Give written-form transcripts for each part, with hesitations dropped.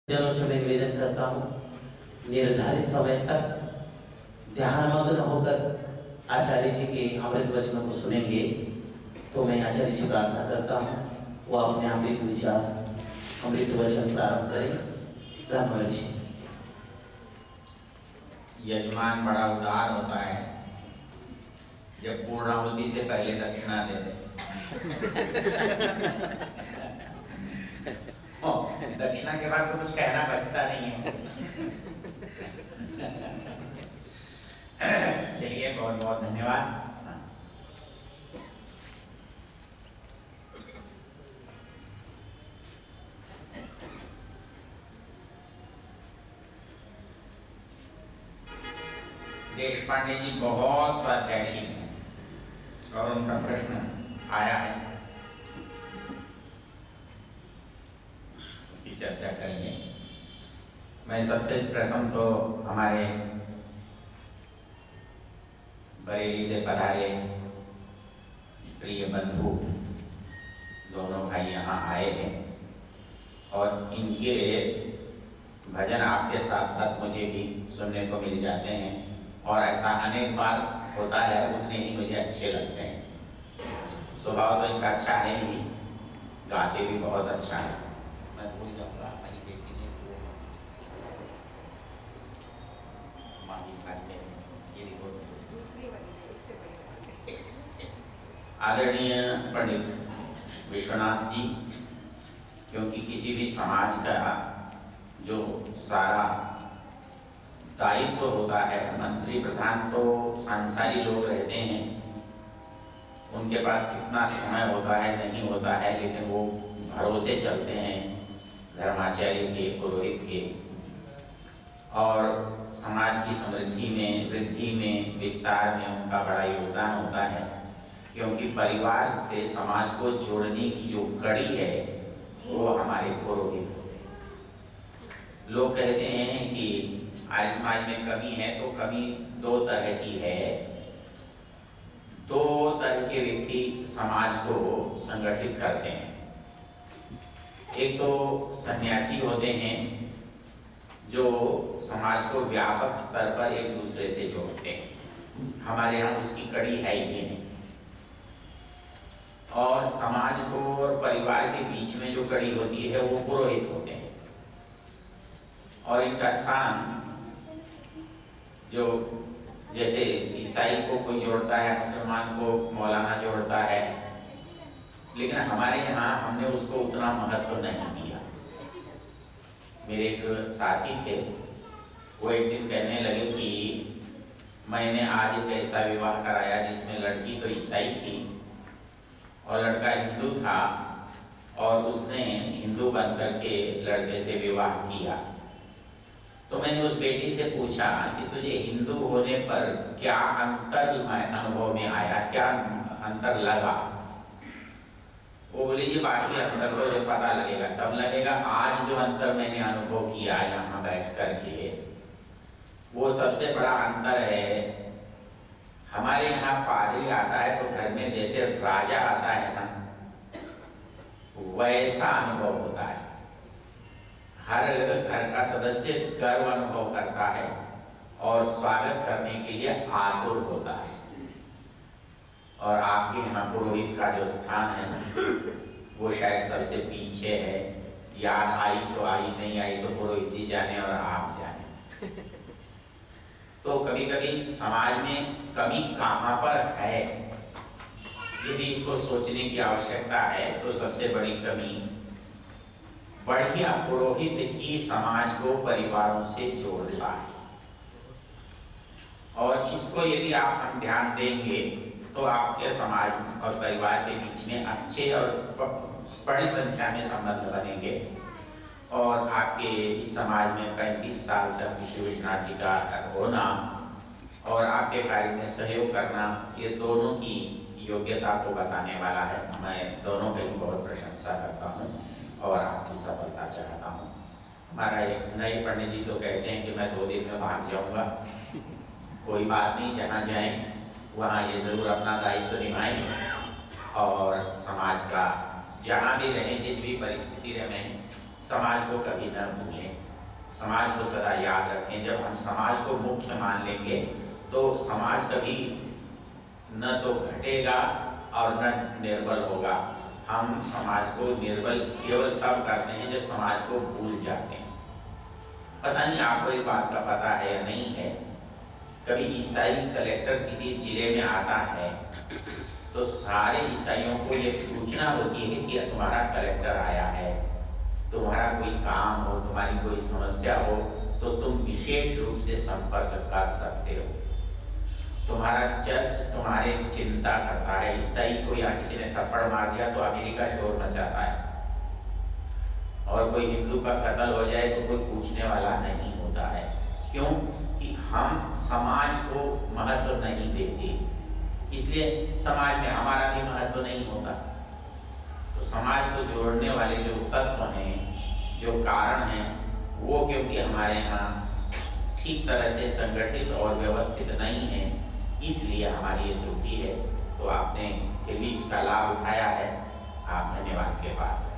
जनों से मैं निवेदन करता हूँ, निर्धारित समय तक ध्यानमग्न होकर आचार्य जी के अमृत वचनों को सुनेंगे। तो मैं आचार्य जी से प्रार्थना करता हूँ वो अपने अमृत विचार अमृत वचन प्रारंभ करें। धन्यवाद जी। यजमान बड़ा उदार होता है जब पूर्णाहुति से पहले दक्षिणा दे दे। दक्षिणा के बाद तो कुछ कहना बचता नहीं है। चलिए, बहुत बहुत धन्यवाद। देशपांडे जी बहुत स्वाध्यायशील हैं और उनका प्रश्न आया है, उसकी चर्चा करेंगे। मैं सबसे प्रथम तो हमारे बरेली से पधारे प्रिय बंधु दोनों भाई यहाँ आए हैं और इनके भजन आपके साथ साथ मुझे भी सुनने को मिल जाते हैं और ऐसा अनेक बार होता है, उतने ही मुझे अच्छे लगते हैं। स्वभाव तो इनका अच्छा है ही, गाते भी बहुत अच्छा है। मैं भूल जाऊँगा, मेरी बेटी ने वो मांगी खाते हैं, ये दूसरी वाली है, इससे बड़ी। आदरणीय पंडित विश्वनाथ जी, क्योंकि किसी भी समाज का जो सारा दायित्व तो होता है, मंत्री प्रधान तो सांसारिक लोग रहते हैं, उनके पास कितना समय होता है नहीं होता है, लेकिन वो भरोसे चलते हैं धर्माचार्य के, पुरोहित के, और समाज की समृद्धि में, वृद्धि में, विस्तार में उनका बड़ा योगदान होता है। क्योंकि परिवार से समाज को जोड़ने की जो कड़ी है वो हमारे पुरोहित होते हैं। लोग कहते हैं कि आज समाज में कमी है, तो कमी दो तरह की है। दो तरह के व्यक्ति समाज को संगठित करते हैं। एक तो सन्यासी होते हैं जो समाज को व्यापक स्तर पर एक दूसरे से जोड़ते हैं, हमारे यहाँ उसकी कड़ी है ही नहीं। और समाज को और परिवार के बीच में जो कड़ी होती है वो पुरोहित होते हैं, और इनका स्थान जो जैसे ईसाई को कोई जोड़ता है, मुसलमान को मौलाना जोड़ता है, लेकिन हमारे यहाँ हमने उसको उतना महत्व नहीं दिया। मेरे एक साथी थे, वो एक दिन कहने लगे कि मैंने आज एक ऐसा विवाह कराया जिसमें लड़की तो ईसाई थी और लड़का हिंदू था, और उसने हिंदू बनकर के लड़के से विवाह किया। तो मैंने उस बेटी से पूछा कि तुझे हिंदू होने पर क्या अंतर अनुभव में आया, क्या अंतर लगा? वो बोली जी बाकी अंतर तो जो पता लगेगा तब लगेगा, आज जो अंतर मैंने अनुभव किया यहाँ बैठ करके वो सबसे बड़ा अंतर है। हमारे यहाँ पादरी आता है तो घर में जैसे राजा आता है ना, वैसा अनुभव होता है। हर घर का सदस्य गर्व अनुभव करता है और स्वागत करने के लिए आतुर होता है। और आपके यहाँ पुरोहित का जो स्थान है वो शायद सबसे पीछे है। याद आई तो आई, नहीं आई तो पुरोहित जी जाने और आप जाने। तो कभी कभी समाज में कमी कहाँ पर है, यदि इसको सोचने की आवश्यकता है, तो सबसे बड़ी कमी बढ़िया पुरोहित ही समाज को परिवारों से जोड़ता है। और इसको यदि हम ध्यान देंगे तो आपके समाज और परिवार के बीच में अच्छे और बड़ी संख्या में संबंध बनेंगे, और आपके इस समाज में 35 साल तक विश्व विश्वनाथ जी का होना और आपके कार्य में सहयोग करना, ये दोनों की योग्यता को बताने वाला है। मैं दोनों की बहुत प्रशंसा करता हूँ और आपकी सफलता चाहता हूँ। हमारा एक नए पंडित जी तो कहते हैं कि मैं 2 दिन में भाग जाऊँगा। कोई बात नहीं, जहाँ जाएं वहाँ ये जरूर अपना दायित्व निभाएं और समाज का जहाँ भी रहें, जिस भी परिस्थिति में रहें, समाज को कभी न भूलें। समाज को सदा याद रखें। जब हम समाज को मुख्य मान लेंगे तो समाज कभी न तो घटेगा और न निर्बल होगा। हम समाज को निर्बल केवल तब करते हैं जब समाज को भूल जाते हैं। पता नहीं आपको एक बात का पता है या नहीं है, कभी ईसाई कलेक्टर किसी जिले में आता है तो सारे ईसाइयों को ये सूचना होती है कि तुम्हारा कलेक्टर आया है, तुम्हारा कोई काम हो, तुम्हारी कोई समस्या हो तो तुम विशेष रूप से संपर्क कर सकते हो। तुम्हारा चर्च तुम्हारे चिंता करता है। ईसाई को या किसी ने थप्पड़ मार दिया तो अमेरिका शोर मचाता है, और कोई हिंदू का कत्ल हो जाए तो कोई पूछने वाला नहीं होता है। क्यों? कि हम समाज को महत्व नहीं देते, इसलिए समाज में हमारा भी महत्व नहीं होता। तो समाज को जोड़ने वाले जो तत्व हैं, जो कारण हैं, वो क्योंकि हमारे यहाँ ठीक तरह से संगठित और व्यवस्थित नहीं है, इसलिए हमारी ये त्रुटि है। तो आपने फिर भी इसका लाभ उठाया है, आप धन्यवाद के पात्र।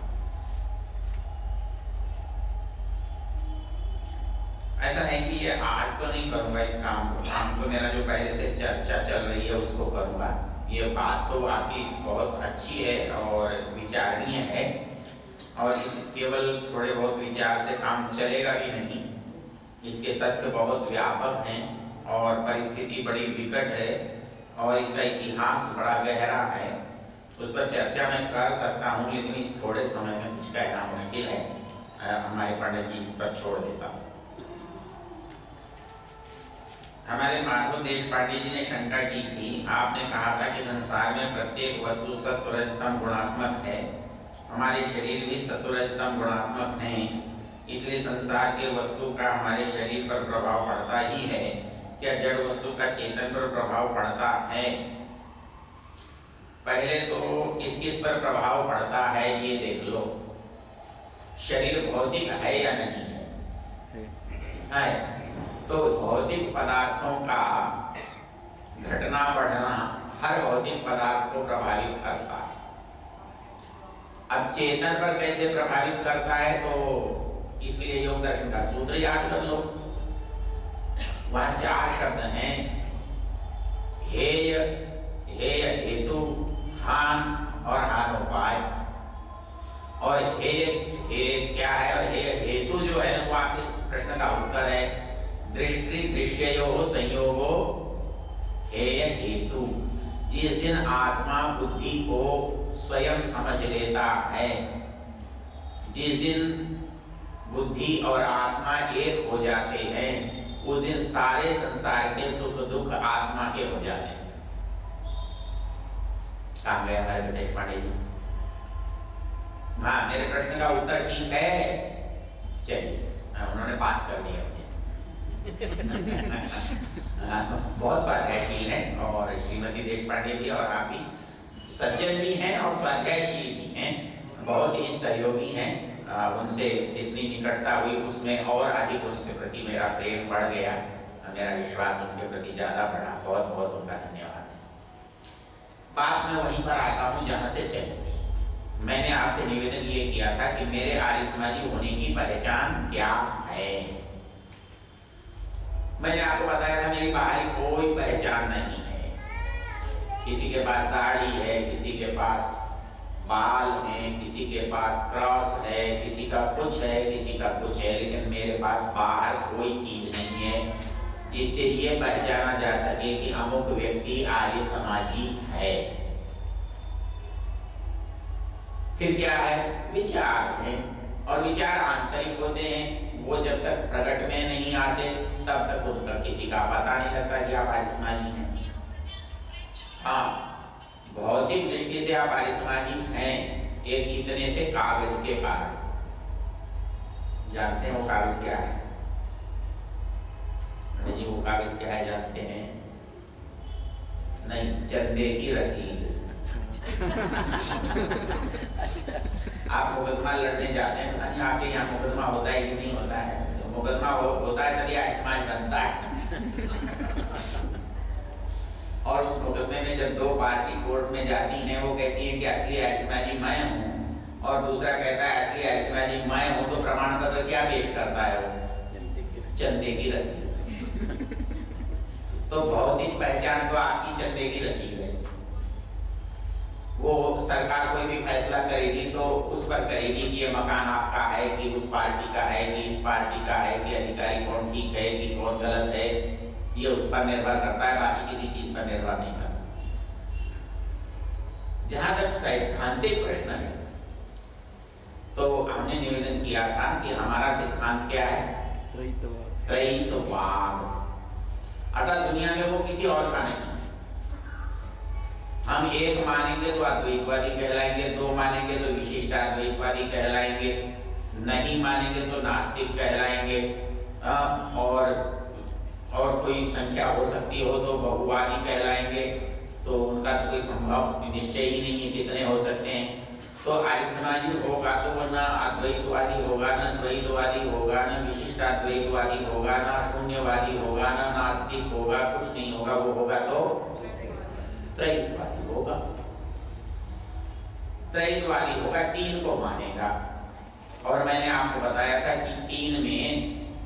ऐसा है कि ये आज तो नहीं करूंगा इस काम को, काम तो मेरा जो पहले से चर्चा चल रही है उसको करूंगा। ये बात तो आपकी बहुत अच्छी है और विचारणीय है, और इस केवल थोड़े बहुत विचार से काम चलेगा भी नहीं। इसके तथ्य बहुत व्यापक हैं और परिस्थिति बड़ी विकट है और इसका इतिहास बड़ा गहरा है। उस पर चर्चा मैं कर सकता हूँ, लेकिन इस थोड़े समय में कुछ कहना मुश्किल है। हमारे पंडित जी पर छोड़ देता हूँ। हमारे माधव देशपांडे जी ने शंका की थी, आपने कहा था कि संसार में प्रत्येक वस्तु सत्व रजतम गुणात्मक है, हमारे शरीर भी सत्व रजतम गुणात्मक हैं, इसलिए संसार के वस्तु का हमारे शरीर पर प्रभाव पड़ता ही है। क्या जड़ वस्तु का चेतन पर प्रभाव पड़ता है? पहले तो किस किस पर प्रभाव पड़ता है ये देख लो। शरीर भौतिक है या नहीं है? तो भौतिक पदार्थों का घटना बढ़ना हर भौतिक पदार्थ को प्रभावित करता है। अब चेतन पर कैसे प्रभावित करता है, तो इसके लिए योग दर्शन का सूत्र याद कर लो। वहां 4 शब्द हैं, हेय, हेय हेतु, हान और हानोपाय। और हेय क्या है और हेय हेतु जो है ना, वो आपके प्रश्न का उत्तर है। दृष्टि दृश्ययोः संयोगो हेय हेतु। जिस दिन आत्मा बुद्धि को स्वयं समझ लेता है, जिस दिन बुद्धि और आत्मा एक हो जाते हैं, उस दिन सारे संसार के सुख दुख आत्मा के हो जाते हैं। कहाँ गए हमारे देशपांडे जी? हाँ, मेरे प्रश्न का उत्तर ठीक है। चलिए, उन्होंने पास कर दिया। बहुत स्वाध्यायशील है, और श्रीमती देशपांडे भी और आप भी सज्जन भी हैं और स्वाध्यायशील भी हैं, बहुत ही सहयोगी हैं। उनसे जितनी निकटता हुई उसमें और अधिक उनके प्रति मेरा प्रेम बढ़ गया, मेरा विश्वास उनके प्रति ज्यादा बढ़ा। बहुत बहुत उनका धन्यवाद है। बात मैं वहीं पर आता हूँ जहाँ से चली थी। मैंने आपसे निवेदन ये किया था कि मेरे आर्य समाजी होने की पहचान क्या है। मैंने आपको बताया था मेरी बाहरी कोई पहचान नहीं है। किसी के पास दाढ़ी है, किसी के पास बाल हैं, किसी के पास क्रॉस है, किसी का कुछ है, किसी का कुछ है, लेकिन मेरे पास बाहर कोई चीज नहीं है जिससे ये पहचाना जा सके कि अमुक व्यक्ति आर्य समाजी है। फिर क्या है? विचार है, और विचार आंतरिक होते हैं। वो जब तक प्रकट में नहीं आते तब तक उनका किसी का पता नहीं लगता कि आप आर्य समाजी हैं। हाँ, भौतिक दृष्टि से आप आर्य समाजी हैं, एक इतने से कागज के कारण। जानते हैं वो कागज क्या है? जी, वो कागज क्या है जानते हैं? नहीं, चंदे की रसीद। आप मुकदमा लड़ने जाते हैं, पता नहीं आपके यहाँ मुकदमा होता है कि नहीं होता है। तो मुकदमा होता है तभी आर्य समाज बनता है। और उस मुकदमे में जब 2 पार्टी कोर्ट में जाती हैं, वो कहती है कि असली आर्य समाजी मैं हूँ, और दूसरा कहता है असली आर्य समाजी मैं हूँ, तो प्रमाण पत्र क्या पेश करता है वो? चंदे की रसीद। तो भौतिक पहचान तो आपकी चंदे की रसीद है। वो सरकार कोई भी फैसला करेगी तो उस पर करेगी कि ये मकान आपका है कि उस पार्टी का है कि इस पार्टी का है कि अधिकारी कौन ठीक है कि कौन गलत है, ये उस पर निर्भर करता है, बाकी किसी चीज पर निर्भर नहीं करता। जहां तक सैद्धांतिक प्रश्न है तो हमने निवेदन किया था कि हमारा सिद्धांत क्या है? त्रैतवाद। अर्थात दुनिया में वो किसी और का नहीं। हम एक मानेंगे तो अद्वैतवादी कहलाएंगे, दो मानेंगे तो विशिष्टाद्वैतवादी कहलाएंगे, नहीं मानेंगे तो नास्तिक कहलाएंगे, और कोई संख्या हो सकती हो तो बहुवादी कहलाएंगे। तो उनका तो कोई संभव निश्चय ही नहीं है कितने हो सकते हैं। तो आर्य समाजी होगा तो वो ना अद्वैतवादी होगा, ना द्वैतवादी होगा, ना विशिष्टाद्वैतवादी होगा, ना शून्यवादी होगा, ना नास्तिक होगा, कुछ नहीं होगा। वो होगा तो त्रैतवादी होगा। त्रैतवादी होगा, तीन को मानेगा। और मैंने आपको बताया था कि तीन में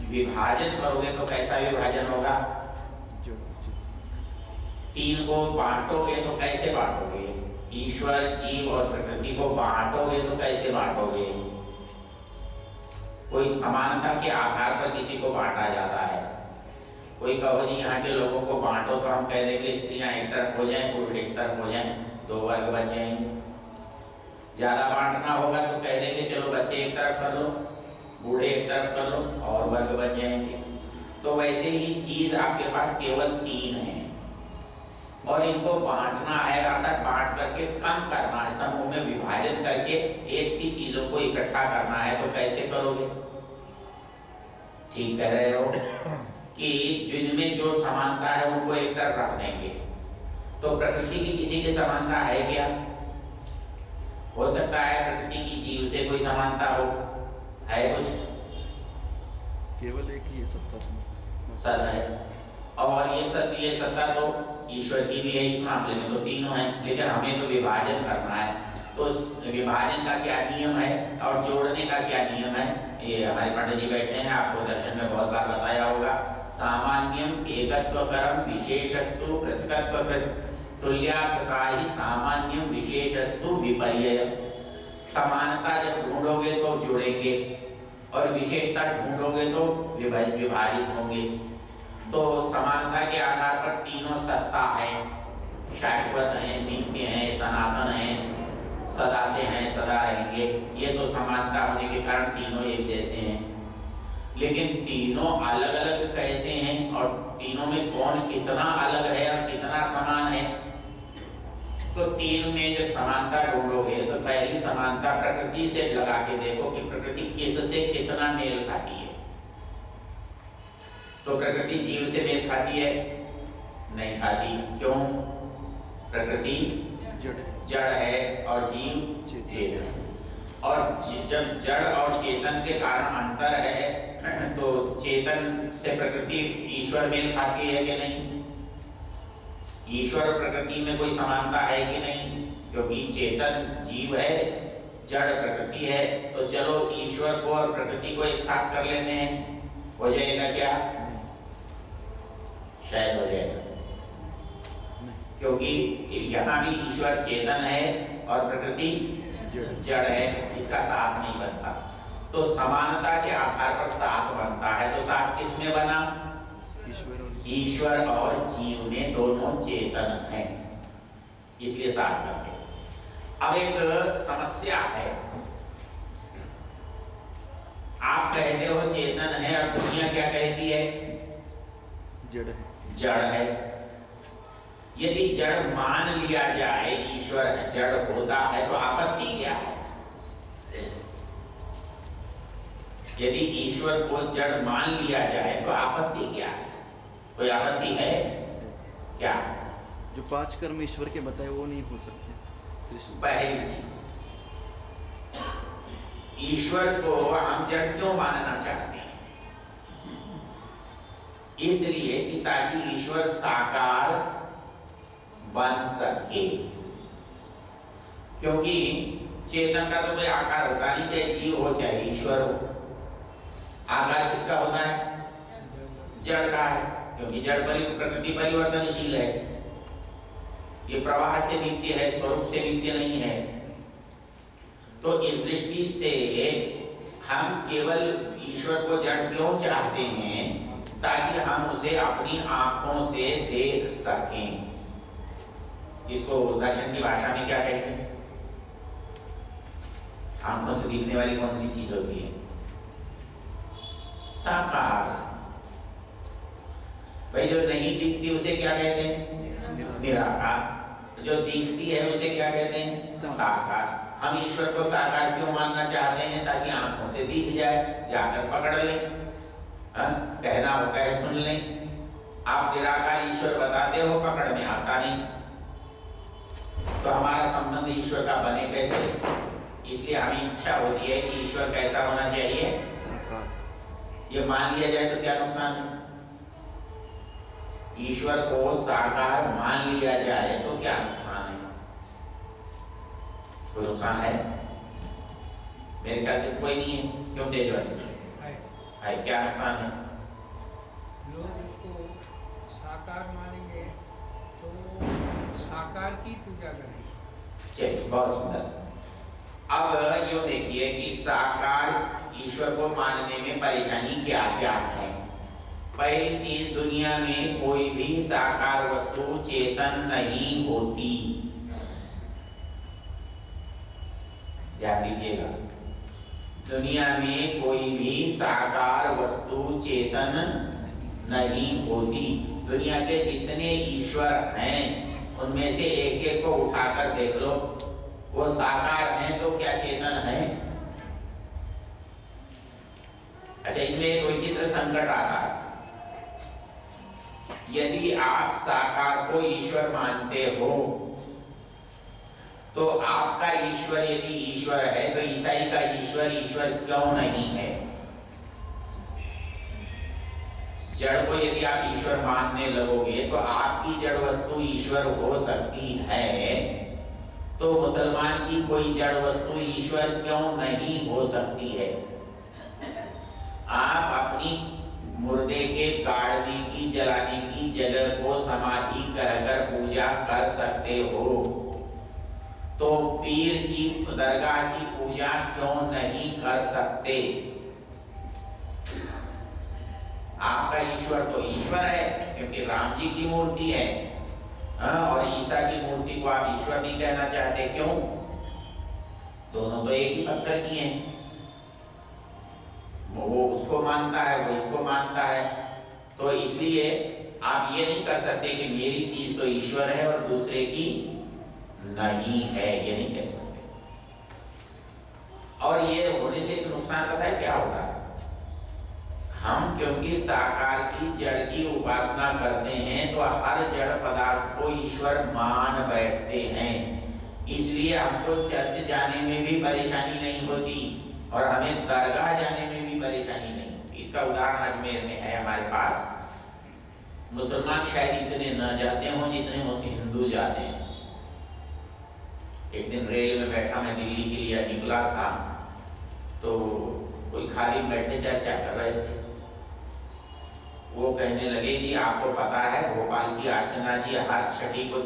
विभाजन करोगे तो कैसा विभाजन होगा? तीन को बांटोगे तो कैसे बांटोगे? ईश्वर, जीव और प्रकृति को बांटोगे तो कैसे बांटोगे? कोई समानता के आधार पर किसी को बांटा जाता है। कोई कहो जी यहाँ के लोगों को बांटो तो हम कह देंगे स्त्रियां एक तरफ हो जाएं, पुरुष एक तरफ हो जाएं, दो वर्ग बन जाएंगे। ज्यादा बांटना होगा तो कह देंगे चलो बच्चे एक तरफ कर लो, बूढ़े एक तरफ कर लो, और वर्ग बन जाएंगे। तो वैसे ही चीज आपके पास केवल तीन है और इनको बांटना है, अर्थात बांट करके कम करना है, समूह में विभाजन करके एक सी चीजों को इकट्ठा करना है। तो कैसे करोगे? ठीक कह रहे हो कि जिनमें जो समानता है उनको एक तरफ रख देंगे। तो प्रकृति की किसी की समानता है क्या? हो सकता है प्रकृति की जीव से कोई समानता हो, है कुछ? केवल एक ही सत्ता सत है, और ये सत्ता तो ईश्वर की भी है। इस मामले में तो तीनों हैं, लेकिन हमें तो विभाजन करना है। तो विभाजन का क्या नियम है और जोड़ने का क्या नियम है? ये हमारे पंडित जी बैठे हैं, आपको दर्शन में बहुत बार बताया होगा। सामान्यम एकत्वकरम विशेषस्तु पृथकत्वकृत तुल्याकृता ही सामान्यम विशेषस्तु विपर्ययम्। समानता जब ढूंढोगे तो जुड़ेंगे और विशेषता ढूंढोगे तो विभाजित होंगे। तो समानता के आधार पर तीनों सत्ता है, शाश्वत है, नित्य है, सनातन है, सदा से हैं, सदा रहेंगे। ये तो समानता होने के कारण तीनों एक जैसे हैं। लेकिन तीनों अलग अलग कैसे हैं और तीनों में कौन कितना अलग है और कितना समान है? तो तीन में जब समानता ढूंढोगे तो पहली समानता प्रकृति से लगा के देखो कि प्रकृति किससे कितना मेल खाती है। तो प्रकृति जीव से मेल खाती है? नहीं खाती। क्यों? प्रकृति जड़ है और जीव चेतन। और जब जड़ और चेतन के कारण अंतर है तो चेतन से प्रकृति ईश्वर मेल खाती है कि नहीं? ईश्वर और प्रकृति में कोई समानता है कि नहीं? क्योंकि चेतन जीव है, जड़ प्रकृति है। तो चलो ईश्वर को और प्रकृति को एक साथ कर लेते हैं, हो जाएगा क्या? शायद हो जाएगा, क्योंकि यहाँ भी ईश्वर चेतन है और प्रकृति जड़ है, इसका साथ नहीं बनता। तो समानता के आधार पर साथ बनता है। तो साथ किसमें बना? ईश्वर और जीव में, दोनों चेतन हैं, इसलिए साथ बनते। अब एक समस्या है, आप कहते हो चेतन है और दुनिया क्या कहती है? जड़ है। यदि जड़ मान लिया जाए ईश्वर जड़ होता है तो आपत्ति क्या है? यदि ईश्वर को जड़ मान लिया जाए तो आपत्ति क्या है? कोई आपत्ति है क्या? जो 5 कर्म ईश्वर के बताए वो नहीं हो सकते। पहली चीज, ईश्वर को हम जड़ क्यों मानना चाहते हैं? इसलिए कि ताकि ईश्वर साकार बन सके। क्योंकि चेतन का तो कोई आकार होता नहीं, चाहे जीव हो चाहे ईश्वर हो। आकार किसका होता है? जड़ का है, क्योंकि जड़ प्रकृति परिवर्तनशील है, ये प्रवाह से नित्य है, स्वरूप से नित्य नहीं है। तो इस दृष्टि से हम केवल ईश्वर को जड़ क्यों चाहते हैं? ताकि हम उसे अपनी आंखों से देख सकें। इसको दर्शन की भाषा में क्या कहते हैं? आंखों से दिखने वाली कौन सी चीज होती है? साकार। भाई जो नहीं दिखती उसे क्या कहते हैं? निराकार। जो दिखती है उसे क्या कहते हैं? साकार। हम ईश्वर को साकार क्यों मानना चाहते हैं? ताकि आंखों से दिख जाए, जाकर पकड़ लें, कहना हो कहे सुन लें। आप निराकार ईश्वर बताते हो, पकड़ में आता नहीं, तो हमारा संबंध ईश्वर का बने कैसे? इसलिए हमें इच्छा होती है कि ईश्वर कैसा होना चाहिए? ये मान लिया जाए तो क्या नुकसान है? ईश्वर को साकार मान लिया जाए तो क्या नुकसान है? कोई नुकसान है? मेरे ख्याल से कोई नहीं है। क्यों तेजवानी है? क्या नुकसान है? लोग उसको साकार मानेंगे तो साकार की पूजा करेंगे। चलिए, बहुत सुंदर। अब यो देखिए कि साकार ईश्वर को मानने में परेशानी क्या क्या है। पहली चीज, दुनिया में कोई भी साकार वस्तु चेतन नहीं होती। ध्यान दीजिएगा, दुनिया में कोई भी साकार वस्तु चेतन नहीं होती। दुनिया के जितने ईश्वर हैं उनमें से एक एक को उठाकर देख लो, वो साकार हैं तो क्या चेतन है? अच्छा, इसमें एक विचित्र संकट आता है। यदि आप साकार को ईश्वर मानते हो तो आपका ईश्वर यदि ईश्वर है तो ईसाई का ईश्वर ईश्वर क्यों नहीं है? जड़ को यदि आप ईश्वर मानने लगोगे तो आपकी जड़ वस्तु ईश्वर हो सकती है, तो मुसलमान की कोई जड़ वस्तु ईश्वर क्यों नहीं हो सकती है? आप अपनी मुर्दे के गाड़ने की, जलाने की जगह को समाधि कहकर पूजा कर सकते हो, तो पीर की दरगाह की पूजा क्यों नहीं कर सकते? आपका ईश्वर तो ईश्वर है, क्योंकि राम जी की मूर्ति है, और ईसा की मूर्ति को आप ईश्वर नहीं कहना चाहते, क्यों? दोनों तो एक ही पत्थर की हैं। वो उसको मानता है, वो इसको मानता है, तो इसलिए आप ये नहीं कर सकते कि मेरी चीज तो ईश्वर है और दूसरे की नहीं है, ये नहीं कह सकते। और ये होने से एक नुकसान पता है क्या होता है? हम क्योंकि साकार की जड़ की उपासना करते हैं तो हर जड़ पदार्थ को ईश्वर मान बैठते हैं, इसलिए हमको चर्च जाने में भी परेशानी नहीं होती और हमें दरगाह जाने में भी परेशानी नहीं होती। इसका उदाहरण अजमेर में है हमारे पास। मुसलमान शायद इतने न जाते हों जितने हिंदू जाते हैं। एक दिन रेल में बैठा मैं दिल्ली के लिए निकला था, तो कोई खाली बैठे चर्चा कर रहे थे। वो कहने लगे जी आपको पता है भोपाल की अर्चना जी हर छठी को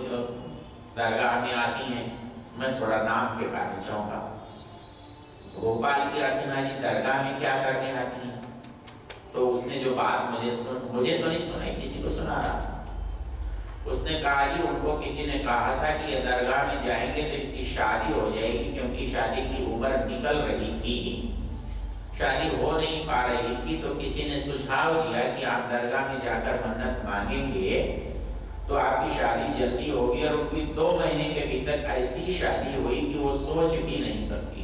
दरगाह में आती हैं। मैं थोड़ा नाम के कारण चौंका। भोपाल की अर्चना जी दरगाह में क्या करने आती हैं? तो उसने जो बात मुझे तो नहीं सुनाई, किसी को सुना रहा। उसने कहा जी उनको किसी ने कहा था कि ये दरगाह में जाएंगे तो इनकी शादी हो जाएगी, क्योंकि शादी की उम्र निकल रही थी, शादी हो नहीं पा रही थी, तो किसी ने सुझाव दिया कि आप दरगाह में जाकर मन्नत मांगेंगे तो आपकी शादी जल्दी होगी। और उनकी 2 महीने के भीतर ऐसी शादी हुई कि वो सोच भी नहीं सकती।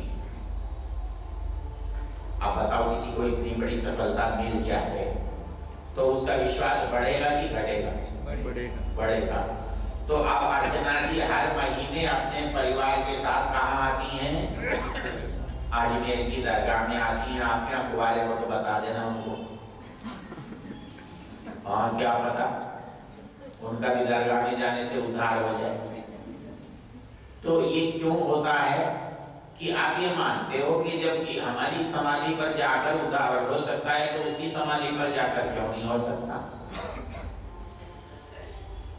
आप बताओ किसी को इतनी बड़ी सफलता मिल जाए तो उसका विश्वास बढ़ेगा कि घटेगा? बढ़ेगा। तो अब अर्चना जी हर महीने अपने परिवार के साथ कहाँ आती हैं? अजमेर की दरगाह में आती हैं। आप क्या कुआरे हो तो बता देना उनको। हाँ, क्या पता उनका भी दरगाह में जाने से उद्धार हो जाए। तो ये क्यों होता है कि आप ये मानते हो कि जब कि हमारी समाधि पर जाकर उदाहरण हो सकता है तो उसकी समाधि पर जाकर क्यों नहीं हो सकता?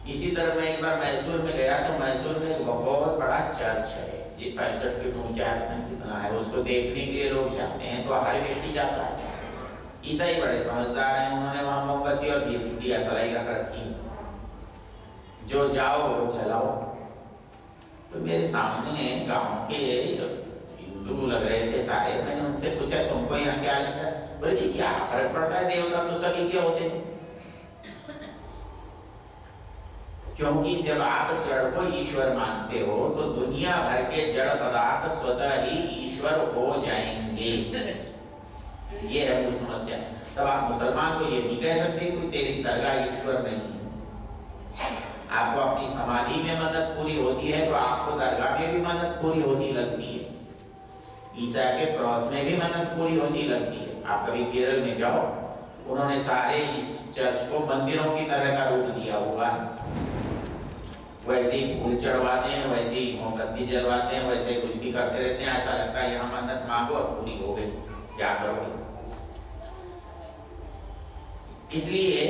इसी तरह मैं एक बार मैसूर में गया तो मैसूर में एक बहुत बड़ा चर्च है जी, 65 फीट ऊंचा है, कितना है, उसको देखने के लिए लोग जाते हैं, तो हर व्यक्ति जाता है। ईसाई बड़े समझदार हैं, उन्होंने वहां मोमबत्ती और दिया सलाई रख रखी, जो जाओ वो चलाओ। तो मेरे सामने गांव के हिंदू लग रहे थे सारे, मैंने उनसे पूछा तुमको यहाँ क्या लगता है? बोले जी क्या फर्क पड़ता है, देवता तो सभी के होते हैं। क्योंकि जब आप जड़ को ईश्वर मानते हो तो दुनिया भर के जड़ पदार्थ स्वतः ही ईश्वर हो जाएंगे। ये है मूल समस्या। तब आप मुसलमान को ये नहीं कह सकते कि तेरी दरगाह ईश्वर नहीं है। आपको अपनी समाधि में मन्नत पूरी होती है तो आपको दरगाह में भी मन्नत पूरी होती लगती है, ईसा के क्रॉस में भी मन्नत पूरी होती लगती है। आप कभी केरल में जाओ, उन्होंने सारे चर्च को मंदिरों की तरह का रूप दिया हुआ है, वैसे ही फूल चढ़वाते हैं, वैसे ही मोमबत्ती जलवाते हैं, वैसे कुछ भी करते रहते हैं। ऐसा लगता है यहाँ मन्नत मांगो और पूरी हो गई, क्या करोगे? इसलिए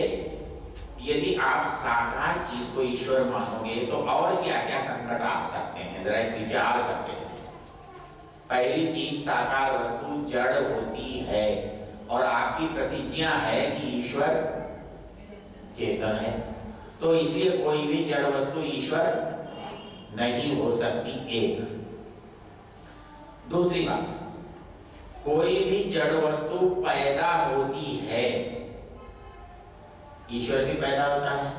यदि आप साकार चीज को ईश्वर मानोगे तो और क्या क्या संकट आ सकते हैं, जरा एक विचार करते हैं। पहली चीज, साकार वस्तु जड़ होती है और आपकी प्रतिज्ञा है कि ईश्वर चेतन है, तो इसलिए कोई भी जड़ वस्तु ईश्वर नहीं हो सकती। एक दूसरी बात, कोई भी जड़ वस्तु पैदा होती है, ईश्वर भी पैदा होता है।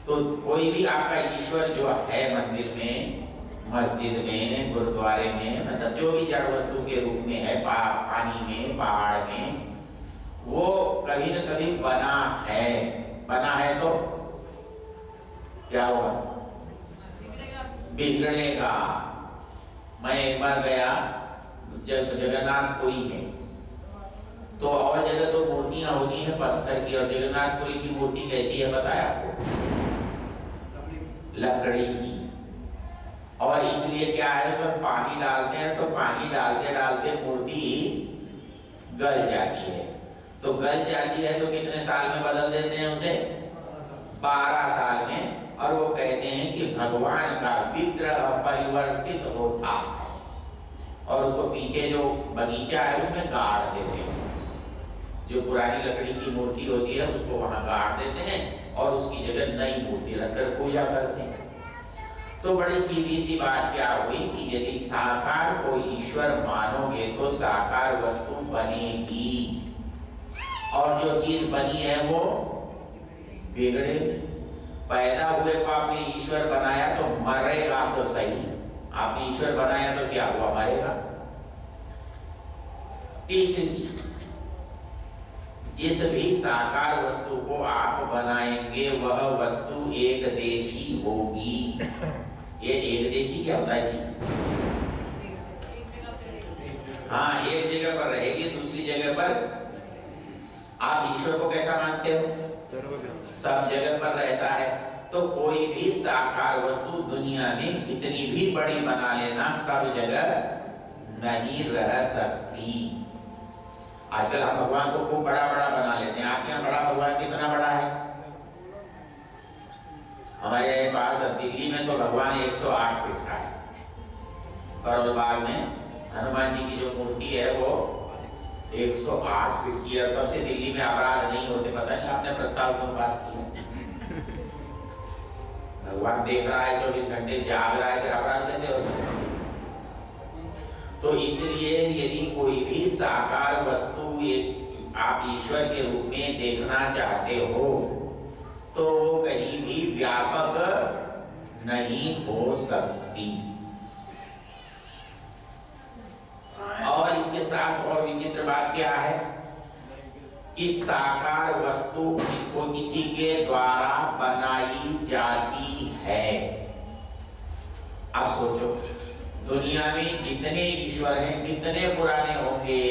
तो कोई भी आपका ईश्वर जो है मंदिर में, मस्जिद में, गुरुद्वारे में, मतलब जो भी जड़ वस्तु के रूप में है, पानी में, पहाड़ में, वो कभी न कभी बना है। बना है तो क्या होगा? बिगड़ेगा। मैं एक बार गया जगन्नाथपुरी में, तो और जगह तो मूर्तियां होती हैं पत्थर की, और जगन्नाथपुरी की मूर्ति कैसी है बताया आपको? लकड़ी की। और इसलिए क्या है, उस पर पानी डालते हैं तो पानी डालते डालते मूर्ति गल जाती है। तो गल जाती है तो कितने साल में बदल देते हैं उसे? 12 साल में। और वो कहते हैं कि भगवान का विग्रह परिवर्तित होता है, और उसको पीछे जो बगीचा है उसमें गाड़ देते हैं। जो पुरानी लकड़ी की मूर्ति होती है उसको वहां गाड़ देते हैं और उसकी जगह नई मूर्ति रखकर पूजा करते हैं। तो बड़ी सीधी सी बात क्या हुई कि यदि साकार को ईश्वर मानोगे तो साकार वस्तु बनेगी, और जो चीज बनी है वो बिगड़ेगी। पैदा हुए को आपने ईश्वर बनाया तो मरेगा तो सही, आपने ईश्वर बनाया तो क्या हुआ? मरेगा। तीसरी चीज, जिस भी साकार वस्तु को आप बनाएंगे वह वस्तु एक देशी होगी। ये एक देशी क्या होता है जी? हाँ, एक जगह पर रहेगी, दूसरी जगह पर। आप ईश्वर को कैसा मानते हो? सब जगह पर रहता है। तो कोई भी साकार वस्तु दुनिया में कितनी भी बड़ी बना लेना, सब जगह नहीं रह सकती। आजकल हम भगवान को खूब बड़ा बड़ा बना लेते हैं। आपके यहाँ बड़ा भगवान कितना बड़ा है? हमारे पास दिल्ली में तो भगवान 108 फीट का है। करोल बाग में हनुमान जी की जो मूर्ति है वो 108 फीट की है। तब से दिल्ली में अपराध नहीं होते। पता नहीं आपने प्रस्ताव क्यों पास किया? भगवान देख रहा है, 24 घंटे जाग रहा है, फिर अपराध कैसे हो सकता है? तो इसलिए यदि कोई भी साकार वस्तु आप ईश्वर के रूप में देखना चाहते हो तो वो कहीं भी व्यापक नहीं हो सकती। और इसके साथ और विचित्र बात क्या है कि साकार वस्तु को किसी के द्वारा बनाई जाती है। आप सोचो, दुनिया में जितने ईश्वर हैं कितने पुराने होंगे।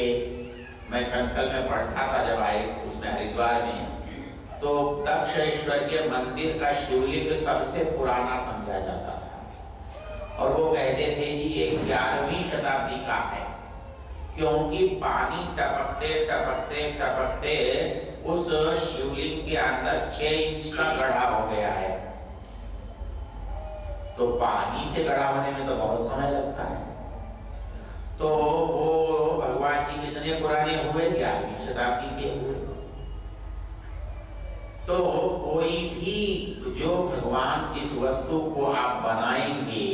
मैं कल में पढ़ा था जब आए उसमें हरिद्वार में, तो दक्षेश्वर के मंदिर का शिवलिंग सबसे पुराना समझा जाता था। और वो कहते थे कि ये 11वीं शताब्दी का है, क्योंकि पानी टपकते टपकते टपकते उस शिवलिंग के अंदर 6 इंच का गड्ढा हो गया है। तो पानी से गड्ढा होने में तो बहुत समय लगता है। तो वो भगवान जी कितने पुराने हुए? 11वीं शताब्दी के हुए। तो कोई भी जो भगवान जिस वस्तु को आप बनाएंगे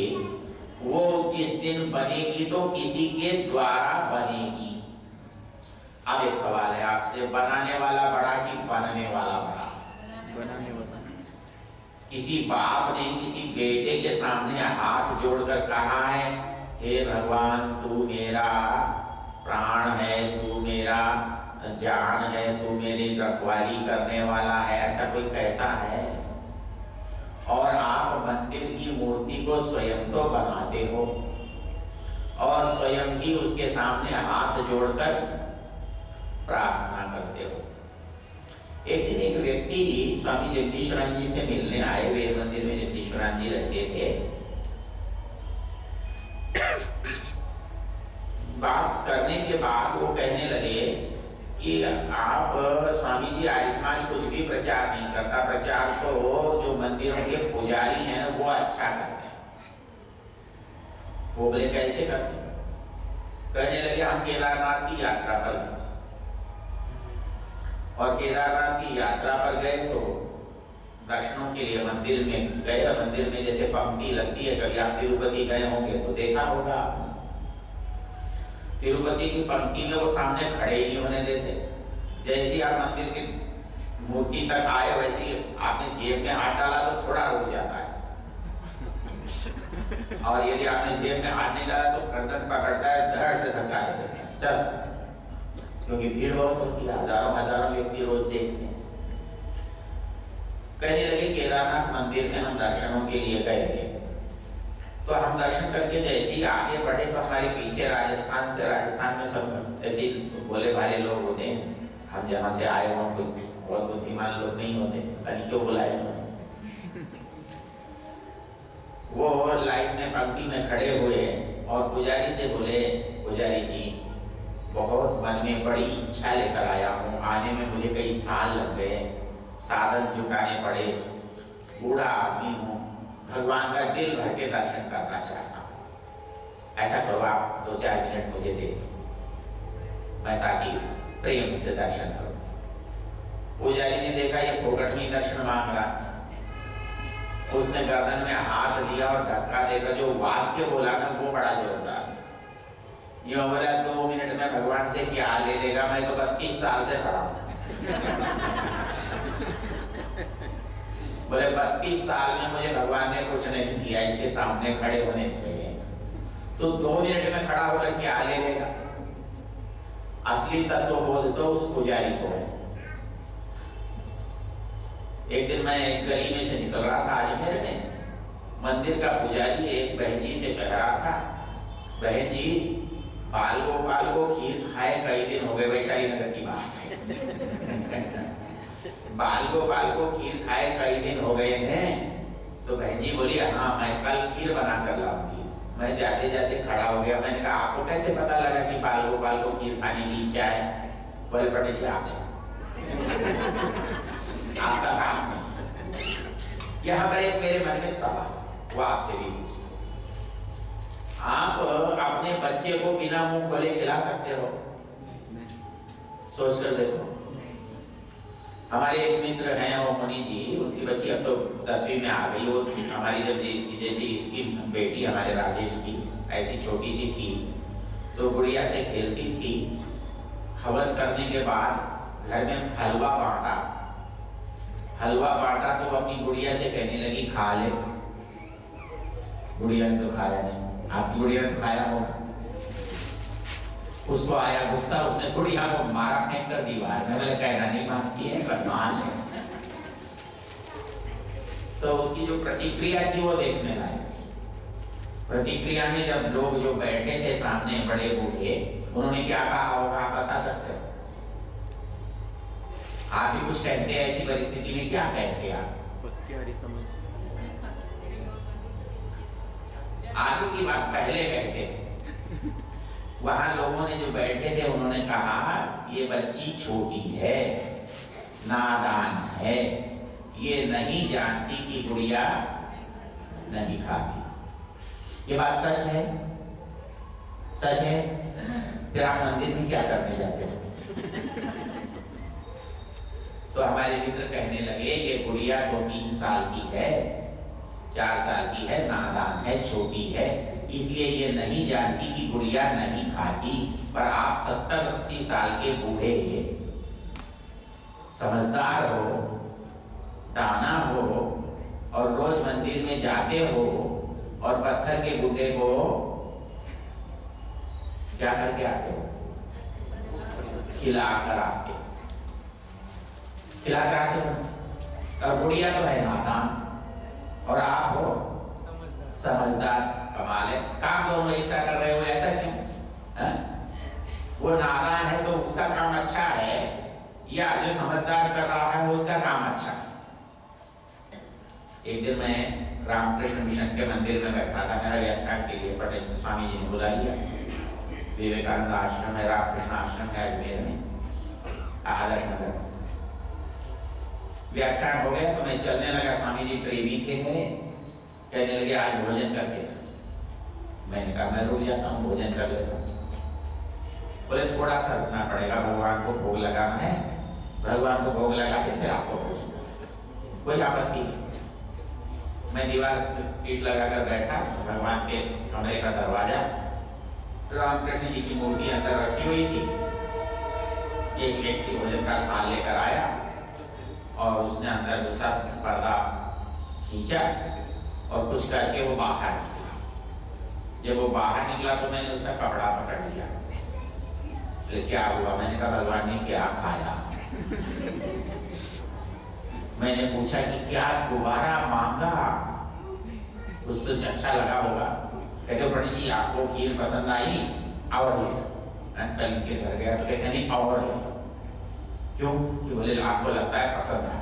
वो जिस दिन बनेगी तो किसी के द्वारा बनेगी। अब एक सवाल है आपसे, बनाने वाला बड़ा कि बनने वाला बड़ा? बनाने वाला। किसी बाप ने किसी बेटे के सामने हाथ जोड़कर कहा है, हे भगवान तू मेरा प्राण है, तू मेरा जान है, तू मेरी रखवाली करने वाला है, ऐसा कोई कहता है? और आप मंदिर की मूर्ति को स्वयं तो बनाते हो और स्वयं ही उसके सामने हाथ जोड़कर प्रार्थना करते हो। एक दिन एक व्यक्ति स्वामी जगदीश्वरानंद जी से मिलने आए। वे मंदिर में जगदीश्वरानंद जी रहते थे। बात करने के बाद वो कहने लगे कि आप स्वामी जी आज समाज कुछ भी प्रचार नहीं करता, प्रचार तो जो मंदिरों के पुजारी हैं ना वो अच्छा करते हैं। वो बोले कैसे करते हैं? कहने लगे हम केदारनाथ की यात्रा पर गए और केदारनाथ की यात्रा पर गए तो दर्शनों के लिए मंदिर में गए। मंदिर में जैसे पंक्ति लगती है, कभी आप तिरुपति गए होंगे तो देखा होगा। तिरुपति की पंक्ति में वो सामने खड़े ही नहीं होने देते। जैसे ही आप मंदिर की मूर्ति तक आए वैसे ही आपने जेब में हाथ डाला तो थोड़ा रुक जाता है, और यदि आपने जेब में हाथ नहीं डाला तो गर्दन पकड़ता है, धड़ से धक्का दे देता है, चल। क्योंकि भीड़ बहुत होती है, हजारों हजारों व्यक्ति रोज देखते हैं। कहने लगे केदारनाथ मंदिर में हम दर्शनों के लिए गए तो हम दर्शन करके जैसे ही आगे बढ़े तो हमारे पीछे राजस्थान में सब ऐसे भोले भाले लोग होते हैं। हम जहाँ से आए वहाँ कोई बहुत बुद्धिमान लोग नहीं होते, पता नहीं क्यों बुलाए उन्होंने। वो लाइन में पंक्ति में खड़े हुए और पुजारी से बोले, पुजारी जी बहुत मन में बड़ी इच्छा लेकर आया हूँ, आने में मुझे कई साल लग गए, साधन जुटाने पड़े, बूढ़ा आदमी हूँ, भगवान का दिल भर के दर्शन करना चाहता हूँ। ऐसा करो आप 2-4 मिनट मुझे दे दो, मैं ताकि प्रेम से दर्शन करूं। पुजारी ने देखा ये फोकट में दर्शन मांग रहा, उसने गर्दन में हाथ दिया और धक्का देकर जो वाक्य बोला ना वो बड़ा जोरदार। ये बोला 2 मिनट में भगवान से क्या ले लेगा, मैं तो 32 साल से खड़ा हूं। बोले 32 साल में मुझे भगवान ने कुछ नहीं किया, इसके सामने खड़े होने से तो 2 मिनट में खड़ा होकर क्या ले लेगा। असली तत्व बोध तो उस पुजारी को है। एक दिन मैं एक गली में से निकल रहा था अजमेर में, मंदिर का पुजारी एक बहन जी से कह रहा था, बहन जी बाल को खीर खाए कई दिन हो गए, वैशाली नगर की बात है। बाल को खीर खाए कई दिन हो गए हैं। तो बहन जी बोली हाँ मैं कल खीर बना कर लाऊंगी। मैं जाते जाते खड़ा हो गया, मैंने कहा आपको कैसे पता लगा कि बाल को खीर खाने की इच्छा है? बोले पंडित जी आप आपका काम नहीं। यहाँ पर एक मेरे मन में सवाल, वो आपसे भी पूछता, आप अपने बच्चे को बिना मुंह खोले खिला सकते हो? सोच कर देखो। हमारे एक मित्र हैं वो मुनि जी, उनकी बच्ची अब तो 10वीं में आ गई। वो हमारी जब जैसी इसकी बेटी हमारे राजेश की ऐसी छोटी सी थी तो गुड़िया से खेलती थी। हवन करने के बाद घर में हलवा बांटा तो अपनी गुड़िया से कहने लगी खा ले। गुड़िया ने तो खाया नहीं, आपकी गुड़िया ने तो खाया होगा। उसको आया गुस्सा, उसने गुड़िया को मारा, फेंक कर दीवार में। बोले कहना नहीं मानती है, बदमाश है। तो उसकी जो प्रतिक्रिया थी वो देखने लायक। प्रतिक्रिया में जब लोग जो बैठे थे सामने बड़े बूढ़े, उन्होंने क्या कहा होगा आप बता सकते हो? आप भी कुछ कहते हैं ऐसी परिस्थिति में, क्या कहते हैं आप? प्यारी समझ आगे की बात पहले कहते हैं। वहां लोगों ने जो बैठे थे उन्होंने कहा ये बच्ची छोटी है, नादान है, ये नहीं जानती कि गुड़िया नहीं खाती। ये बात सच है? सच है? फिर आप मंदिर में क्या करने जाते हो? तो हमारे मित्र कहने लगे ये गुड़िया तो 3 साल की है, 4 साल की है, नादान है, छोटी है, इसलिए ये नहीं जानती कि गुड़िया नहीं खाती। पर आप 70-80 साल के बूढ़े समझदार हो, दाना हो और रोज मंदिर में जाते हो और पत्थर के गुड्डे को क्या करके आते हो? खिला कर आते हो। और गुड़िया तो है नादान और आप हो समझदार। कमाल है, काम दोनों एक साथ कर रहे हो, ऐसा क्यों? है? वो नादान है तो उसका काम अच्छा है, या जो समझदार कर रहा है उसका काम अच्छा है? एक दिन मैं रामकृष्ण मिशन के मंदिर में बैठा था, मेरा व्याख्यान के लिए पटेल स्वामी जी ने बुला लिया। विवेकानंद आश्रम है, रामकृष्ण आश्रम है अजमेर में, आदर्श नगर। व्याख्यान हो गया तो मैं चलने लगा। स्वामी जी प्रेमी थे मेरे, कहने लगे आज भोजन करके। मैंने कहा मैं रुक जाता हूँ, भोजन कर लेता हूँ। बोले थोड़ा सा रुकना पड़ेगा, भगवान को भोग लगाना है, भगवान को भोग लगा के फिर आपको भोजन करना। कोई आपत्ति नहीं। मैं दीवार पीठ लगाकर बैठा, भगवान के कमरे का दरवाजा, रामकृष्ण जी की मूर्ति अंदर रखी हुई थी। एक व्यक्ति भोजन का थाल लेकर आया और उसने अंदर घुसा, पर्दा खींचा और कुछ करके वो बाहर निकला। जब वो बाहर निकला तो मैंने उसका कपड़ा पकड़ लिया। बोले क्या हुआ? मैंने कहा भगवान ने क्या खाया? मैंने पूछा कि क्या दोबारा मांगा? कुछ तो अच्छा लगा होगा। कहते पंडित जी आपको खीर पसंद आई, और ले। कल के घर गया तो कहते नहीं और ले। क्यों? कि बोले आपको लगता है पसंद आया।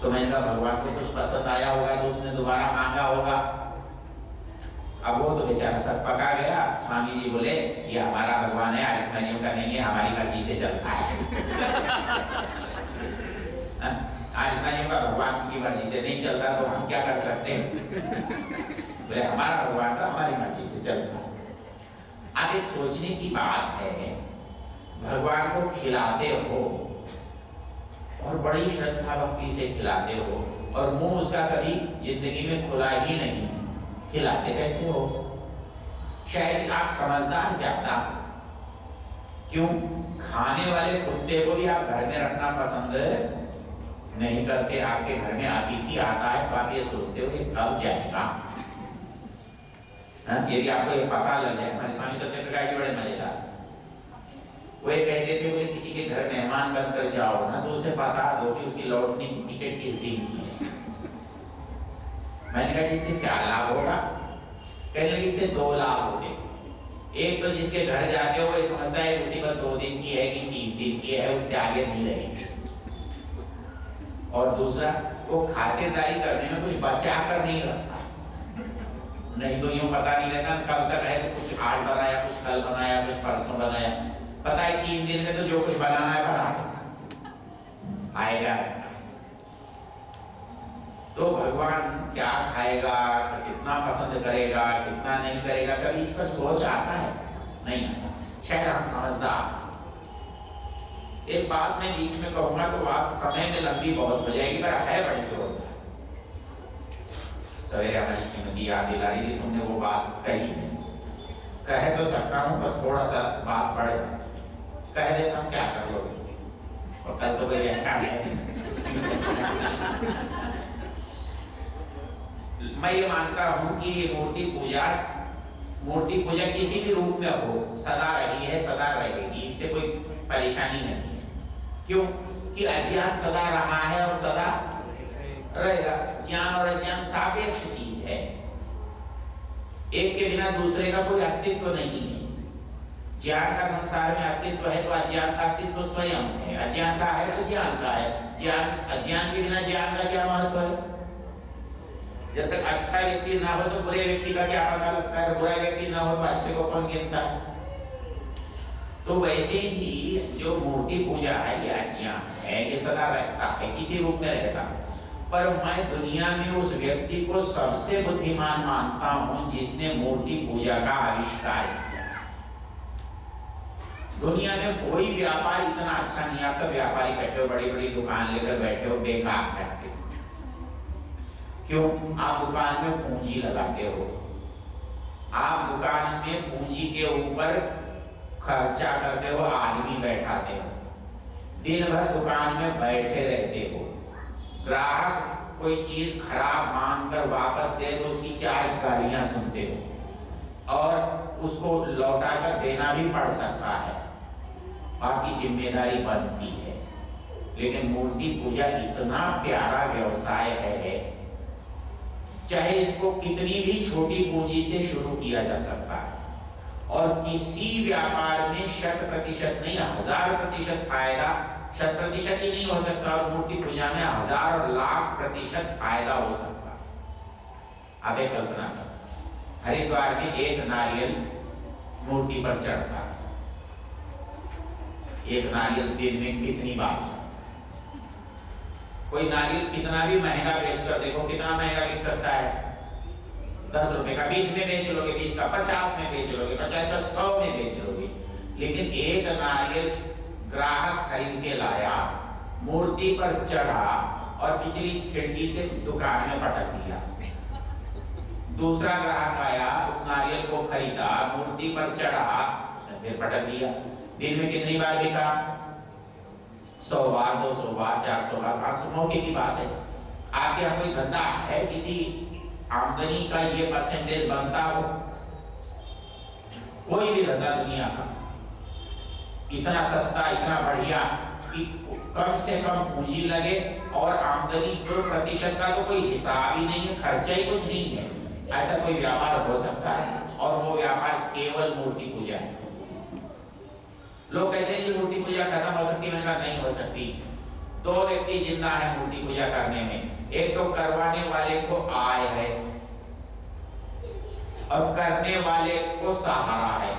तो मैंने कहा भगवान को कुछ पसंद आया होगा तो उसने दोबारा मांगा होगा। अब वो तो बेचारा सब पका गया। स्वामी जी बोले ये हमारा भगवान है, आज इसका नियम का नहीं है, हमारी मर्जी से चलता है। आज इसका नियम का भगवान की मर्जी से नहीं चलता तो हम क्या कर सकते हैं? बोले हमारा भगवान तो हमारी मर्जी से चलता है। अब एक सोचने की बात है, भगवान को खिलाते हो और बड़ी श्रद्धा भक्ति से खिलाते हो और मुंह उसका कभी जिंदगी में खुला ही नहीं, खिलाते कैसे हो? शायद आप समझदार ज्यादा। क्यों? खाने वाले कुत्ते को भी आप घर में रखना पसंद नहीं करते। आपके घर में अतिथि आता है तो आप ये सोचते हो ये कब जाएगा। यदि आपको ये पता लग जाए, हमारे स्वामी सत्यप्रकाश जी बड़े मजेदार, वो ये कहते थे बोले किसी के घर मेहमान बनकर जाओ ना तो उसे बता दो कि उसकी लौटने की टिकट किस दिन की है। मैंने कहा इससे क्या लाभ होगा? कहने लगे इससे 2 लाभ होते। एक तो जिसके घर जाते हो वो समझता है मुसीबत 2 दिन की है कि 3 दिन की है, उससे आगे नहीं रहेगी। और दूसरा वो खातिरदारी करने में कुछ बचा कर नहीं रखता। नहीं तो यूं पता नहीं रहता कब तक है, तो कुछ आज बनाया, कुछ कल बनाया, कुछ परसों बनाया। पता है 3 दिन में तो जो कुछ बनाना है बना आएगा। तो भगवान क्या खाएगा, कितना पसंद करेगा, कितना नहीं करेगा, कभी इस पर सोच आता है? नहीं आता। शायद हम समझदार। एक बात मैं बीच में कहूंगा तो बात समय में लंबी बहुत हो जाएगी, पर है बड़ी जोरदार। सवेरे हमारी श्रीमती याद दिला रही थी, तुमने वो बात कही। कह तो सकता हूँ पर थोड़ा सा बात बढ़ जाती है। कह देता हूँ, क्या कर लोगे? और कल तो कोई व्याख्यान है। मैं ये मानता हूँ कि मूर्ति पूजा किसी भी रूप में हो, सदा रही है, सदा रहेगी, इससे कोई परेशानी नहीं है। क्यों? कि अज्ञान सदा रहा है और सदा रहेगा। ज्ञान और अज्ञान सापेक्ष चीज है, एक के बिना दूसरे का कोई अस्तित्व नहीं है। ज्ञान का संसार में अस्तित्व है तो अज्ञान का अस्तित्व स्वयं है, अज्ञान का है तो ज्ञान का है। अज्ञान के बिना ज्ञान का क्या महत्व है? जब तक अच्छा व्यक्ति ना हो तो बुरे व्यक्ति का क्या पता लगता है, बुरा व्यक्ति ना हो तो अच्छे को कौन गिनता है। तो वैसे ही जो मूर्ति पूजा है ये अज्ञान है, ये सदा रहता है, किसी रूप में रहता है। पर मैं दुनिया में उस व्यक्ति को सबसे बुद्धिमान मानता हूं जिसने मूर्ति पूजा का आविष्कार किया। दुनिया में कोई व्यापार इतना अच्छा नहीं। आप सब व्यापारी बैठे हो, बड़ी बड़ी दुकान लेकर बैठे हो, बेकार बैठे हो। क्यों? आप दुकान में पूंजी लगाते हो, आप दुकान में पूंजी के ऊपर खर्चा करते हो, आदमी बैठाते हो, दिन भर दुकान में बैठे रहते हो। ग्राहक कोई चीज खराब मांगकर वापस दे तो उसकी 4 गालियां सुनते हो और उसको लौटा कर देना भी पड़ सकता है, आपकी जिम्मेदारी बनती है। लेकिन मूर्ति पूजा इतना प्यारा व्यवसाय है, चाहे इसको कितनी भी छोटी पूंजी से शुरू किया जा सकता है और किसी व्यापार में 100% नहीं 1000% फायदा, 100% ही नहीं हो सकता, और मूर्ति पूजा में 1000 और लाख प्रतिशत फायदा हो सकता है। आप एक कल्पना करें, हरिद्वार में एक नारियल मूर्ति पर चढ़ता है, एक नारियल दिन में कितनी बार चढ़ता? कोई नारियल कितना भी महंगा बेचकर देखो, कितना महंगा बिक सकता है? 10 रुपए का 20 में बेच लोगे, 20 का 50 में बेच लोगे, 50 का 100 में बेच लोगे। लेकिन एक नारियल ग्राहक खरीद के लाया, मूर्ति पर चढ़ा और पिछली खिड़की से दुकान में पटक दिया। दूसरा ग्राहक आया, उस नारियल को खरीदा, मूर्ति पर चढ़ा, उसने फिर पटक दिया। दिन में कितनी बार बिका? 100 बार, 200 बार, 400 बार, 500। मौके की बात है। आपके यहाँ कोई धंधा है, किसी आमदनी का ये परसेंटेज बनता हो? कोई भी धंधा दुनिया का इतना सस्ता, इतना बढ़िया कि कम से कम पूंजी लगे और आमदनी 2% का तो कोई हिसाब ही नहीं है, खर्चा ही कुछ नहीं है, ऐसा कोई व्यापार हो सकता है? और वो व्यापार केवल मूर्ति पूजा है। लोग कहते हैं कि मूर्ति पूजा खत्म हो सकती है, मैंने कहा नहीं हो सकती। 2 व्यक्ति जिंदा है मूर्ति पूजा करने में, एक तो करवाने वाले को आय है और करने वाले को सहारा है।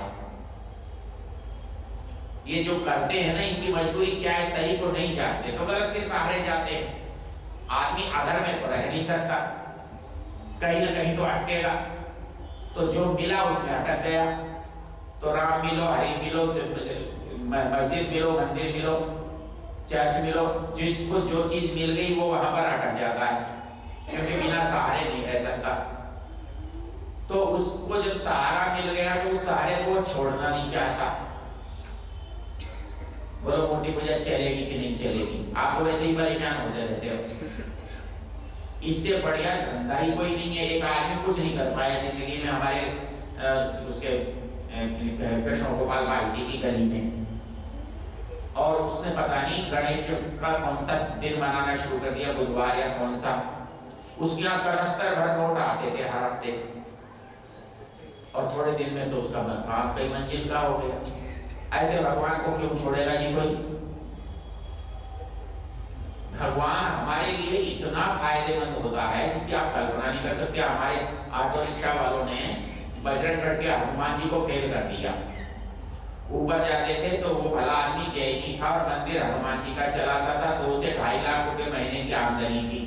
ये जो करते हैं ना, इनकी मजबूरी क्या है सही को नहीं जानते, तो गलत के सहारे जाते हैं। आदमी अधर में तो रह नहीं सकता, कहीं ना कहीं तो अटकेगा। तो जो मिला उसमें अटक गया। तो राम मिलो, हरि मिलो, मस्जिद मिलो, मंदिर मिलो, चर्च मिलो, जिसको जो चीज मिल गई वो वहां पर अटक जाता है, क्योंकि बिना सहारे नहीं रह सकता। तो उसको जब सहारा मिल गया तो उस सहारे को छोड़ना नहीं चाहता। बोलो मूर्ति पूजा चलेगी कि नहीं चलेगी? आप तो वैसे ही परेशान होते रहते हो। इससे बढ़िया धंधा ही कोई नहीं है। एक आदमी कुछ नहीं कर पाया जिंदगी में, हमारे उसके कृष्ण गोपाल भाई की गली में, और उसने पता नहीं गणेश का कौन सा दिन मनाना शुरू कर दिया, बुधवार या कौन सा। उसके यहाँ कनस्तर भर नोट आते थे हर हफ्ते, और थोड़े दिन में तो उसका काम कई मंजिल का हो गया। ऐसे भगवान को क्यों छोड़ेगा जी कोई? भगवान हमारे लिए इतना फायदेमंद होता है जिसकी आप कल्पना नहीं कर सकते। हमारे ऑटो रिक्शा वालों ने बजरंगगढ़ के हनुमान जी को फेल कर दिया। ऊपर जाते थे तो वो भला आदमी जैनी था और मंदिर हनुमान जी का चलाता था, तो उसे 2.5 लाख रुपए महीने की आमदनी थी।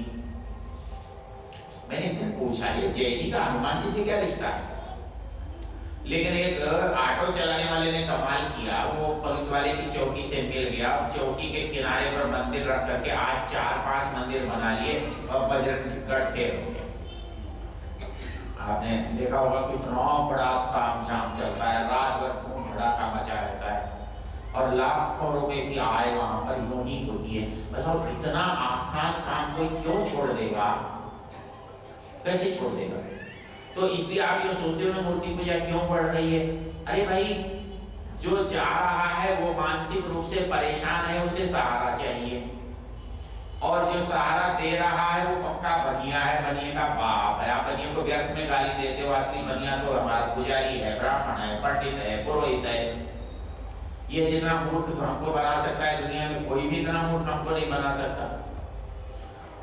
मैंने दिन पूछा ये जैनी का हनुमान जी से क्या रिश्ता है? लेकिन एक ऑटो चलाने वाले ने कमाल किया, वो पुलिस वाले की चौकी से मिल गया, चौकी के किनारे पर मंदिर रख करके आज 4-5 मंदिर बना लिए और बजरंगगढ़ फेल हो गया। आपने देखा होगा कितना बड़ा तामझाम चलता है, रात भर खून भड़ाका मचा रहता है और लाखों रुपए की आय वहां पर यूं ही होती है। मतलब इतना आसान काम कोई क्यों छोड़ देगा? कैसे छोड़ देगा? तो इसलिए आप ये सोचते हो मूर्ति पूजा क्यों बढ़ रही है? अरे भाई, जो जा रहा है वो मानसिक रूप से परेशान है, उसे सहारा चाहिए, और जो सहारा दे रहा है वो पक्का बनिया है, बनिए का बाप है। आप बनिए को व्यर्थ में गाली देते हो, असली बनिया तो हमारा पुजारी है, ब्राह्मण है, पंडित है, पुरोहित है। ये जितना मूर्ख तो हमको बना सकता है, दुनिया में कोई भी इतना मूर्ख हमको नहीं बना सकता।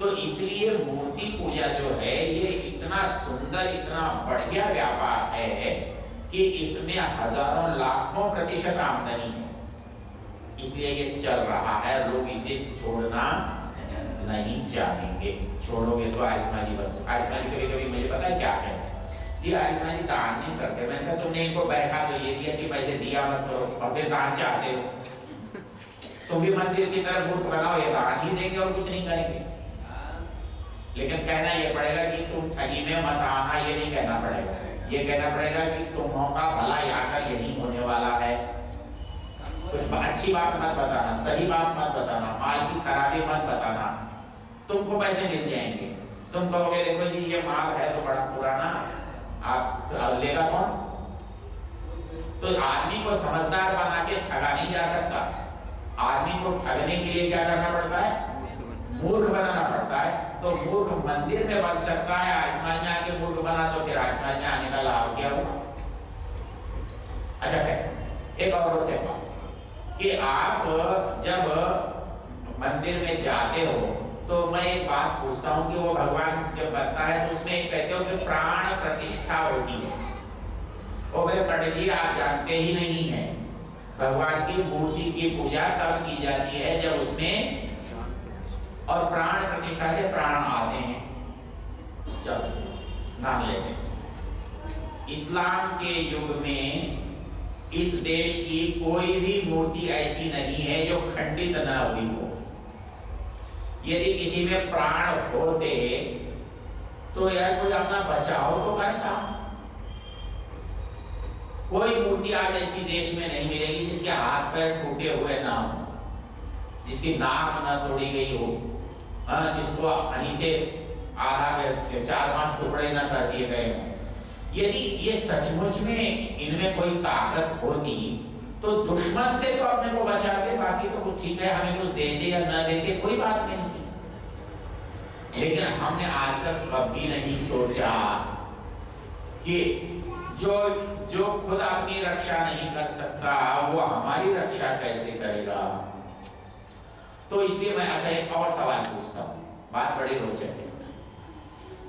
तो इसलिए मूर्ति पूजा जो है ये इतना सुंदर, इतना बढ़िया व्यापार है कि इसमें हजारों लाखों प्रतिशत आमदनी है। इसलिए ये चल रहा है, लोग इसे छोड़ना नहीं चाहेंगे। छोड़ोगे तो आरिस्मा जी बन सकते। आरिस्मा जी कभी कभी मुझे पता है क्या कहते हैं, जी आरिस्मा जी दान नहीं करते। मैंने कहा तुमने इनको बहका तो ये दिया कि पैसे दिया मत करो और फिर दान चाहते हो। तुम भी मंदिर की तरफ मूर्ख बनाओ, ये दान ही देंगे और कुछ नहीं करेंगे। लेकिन कहना ये पड़ेगा कि तुम ठगी में मत आना, ये नहीं कहना पड़ेगा। ये कहना पड़ेगा कि तुम्हारा भला आकर यही होने वाला है। कुछ अच्छी बात मत बताना, सही बात मत बताना, माल की खराबी मत बताना, तुमको पैसे मिल जाएंगे। तुम कहोगे देखो जी ये माल है तो बड़ा पुराना, आप लेगा कौन? तो आदमी को समझदार बना के ठगा नहीं जा सकता। आदमी को ठगने के लिए क्या करना पड़ता है? मूर्ख बनाना पड़ता है। तो मूर्ख मंदिर में बन सकता है, आसमान में आके मूर्ख बना तो फिर आसमान में आने का लाभ क्या हुआ? अच्छा एक और रोचक बात कि आप जब मंदिर में जाते हो तो मैं एक बात पूछता हूँ कि वो भगवान जब बनता है तो उसमें कहते हो कि प्राण प्रतिष्ठा होती है। वो मेरे पंडित जी आप जानते ही नहीं है, भगवान की मूर्ति की पूजा तब की जाती है जब उसमें और प्राण प्रतिष्ठा से प्राण आते हैं। चलो नाम लेते हैं। इस्लाम के युग में इस देश की कोई भी मूर्ति ऐसी नहीं है जो खंडित न हुई हो। यदि किसी में प्राण होते तो यार कोई अपना बचाव तो करता। कोई मूर्ति आज ऐसी देश में नहीं मिलेगी जिसके हाथ पैर टूटे हुए ना हो, जिसकी नाक ना तोड़ी गई हो, जिसको कहीं से आधा 4-5 टुकड़े ना कर दिए गए हों। यदि ये सचमुच में इनमें कोई ताकत होती तो दुश्मन से तो अपने को बचाते, बाकी तो कुछ ठीक है, हमें कुछ देते या न देते कोई बात नहीं थी। लेकिन हमने आज तक कभी नहीं सोचा कि जो खुद अपनी रक्षा नहीं कर सकता वो हमारी रक्षा कैसे करेगा। तो इसलिए मैं अच्छा एक और सवाल पूछता हूँ, बात बड़ी रोचक है।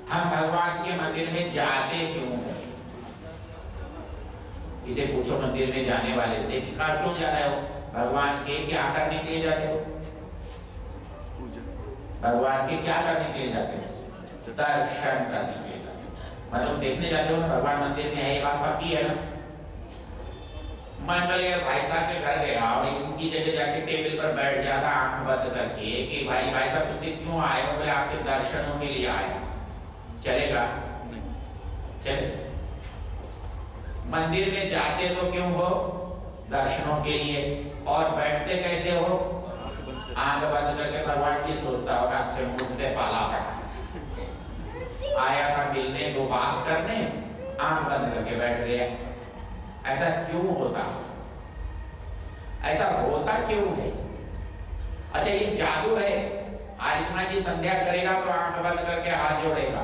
हम भगवान के मंदिर में जाते क्यों हैं? इसे पूछो मंदिर में जाने वाले से कि कहा क्यों जा रहे हो? भगवान के क्या करने के लिए जाते हो? भगवान के क्या करने के लिए जाते हो? दर्शन करने के लिए जाते हो। मतलब देखने जाते हो ना भगवान मंदिर में है, ये बात पक्की है ना? मैं कल भाई साहब के घर गया और उनकी जगह जाके टेबल पर बैठ जाता आंख बंद करके कि भाई साहब पूछते क्यों आए हो? बोले आपके दर्शनों के लिए आए। चलेगा? चले। मंदिर में जाते तो क्यों हो? दर्शनों के लिए। और बैठते कैसे हो? आंख बंद करके भगवान की सोचता होगा अच्छे मुख से पाला पड़ा, आया था मिलने, दो बात करने, आंख बंद करके बैठ गया। ऐसा क्यों होता? ऐसा होता क्यों है? अच्छा ये जादू है। आरिस्मा जी संध्या करेगा तो आंख बंद करके हाथ जोड़ेगा,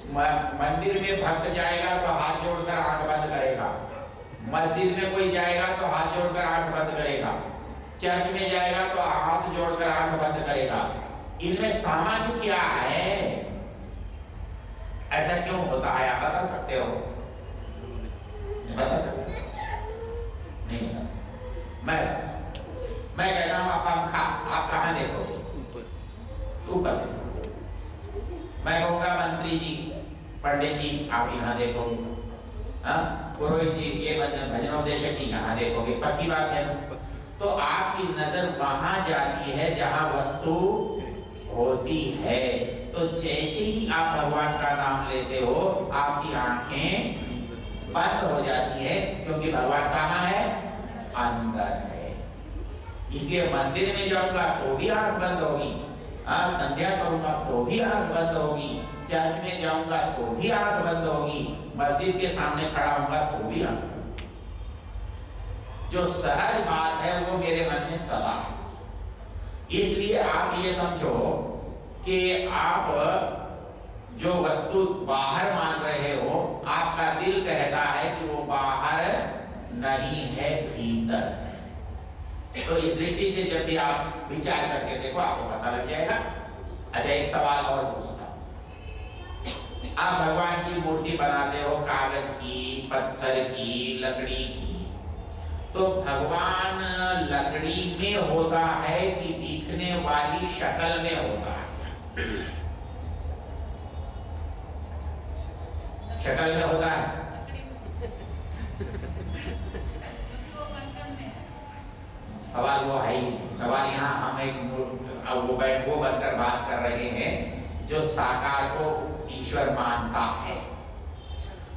मंदिर में भक्त जाएगा तो हाथ जोड़कर आंख बंद करेगा, मस्जिद में कोई जाएगा तो हाथ जोड़कर आंख बंद करेगा, चर्च में जाएगा तो हाथ जोड़कर आंख बंद करेगा। इनमें सामान्य क्या है? ऐसा क्यों होता है? आप बता सकते हो? बता सकते नहीं बता सकते। मैं कहता हूँ पंखा आप कहाँ देखोगे? ऊपर देखो। मैं कहूँगा मंत्री जी, पंडित जी आप यहाँ देखोगे, पुरोहित जी ये भजनोपदेशक जी यहाँ देखोगे, पक्की बात है। तो आपकी नजर वहां जाती है जहां वस्तु होती है। तो जैसे ही आप भगवान का नाम लेते हो आपकी आंखें बंद हो जाती है, क्योंकि भगवान कहाँ है? अंदर है। इसलिए मंदिर में जाऊंगा तो भी आंख बंद होगी, संध्या करूंगा तो भी आंख बंद होगी, चर्च में जाऊंगा तो भी आंख बंद होगी, मस्जिद के सामने खड़ा होऊंगा तो भी आंख बंद। जो सहज बात है वो मेरे मन में सदा है। इसलिए आप ये समझो कि आप जो वस्तु बाहर मान रहे हो, आपका दिल कहता है कि वो बाहर नहीं है, भीतर है। तो इस दृष्टि से जब भी आप विचार करके देखो आपको पता लग जाएगा अच्छा, एक सवाल और पूछता हूं। आप भगवान की मूर्ति बनाते हो कागज की, पत्थर की, लकड़ी की, तो भगवान लकड़ी में होता है कि दिखने वाली शक्ल में होता है? शक्ल में होता है। सवाल वो है ही, सवाल यहाँ हम एक वो बनकर बात कर रहे हैं जो साकार को ईश्वर मानता है।